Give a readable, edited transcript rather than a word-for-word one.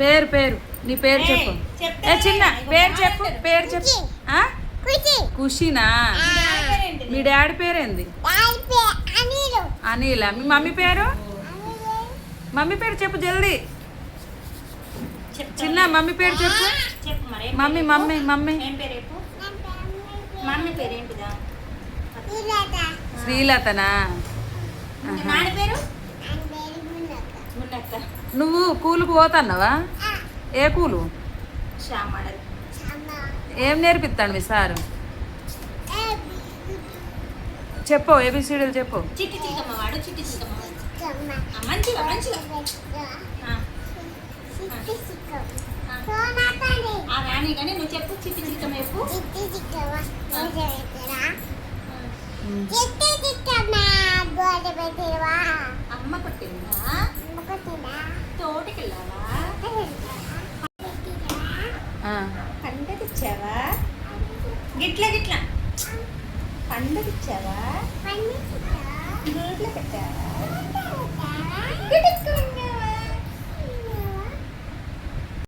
పేరు పేరు నీ పేరు చెప్పు. ఏ చిన్న పేరు చెప్పు, పేరు చెప్పు. ఖుషినా? మీ డాడీ పేరేంది? అనిల. మీ మమ్మీ పేరు? మమ్మీ పేరు చెప్పు జల్దీ. చిన్న మమ్మీ పేరు చెప్పు. మమ్మీ మమ్మీ మమ్మీ మమ్మీ పేరు ఏంటిదా? శ్రీలతనా? నాన్న పేరు? నువ్వు కూలుకు పోతున్నావా? ఏ కూలు? ఏం నేర్పిస్తాడు మీ సారు? చెప్పు, ఏబిసిడీలు చెప్పు. చిట్టి చిలకమ్మ వాడు, చిట్టి చిలకమ్మ మంచిగా మంచిగా రాని కానీ నువ్వు చెప్పు. చిట్టి చిలకమ్మ చెప్పు. అమ్మ కొట్టిందా? తోటకి వెళ్ళావా? పండ తెచ్చావా? గిట్ల గిట్ల పండ తెచ్చావా? నోట్లో పెట్టావా?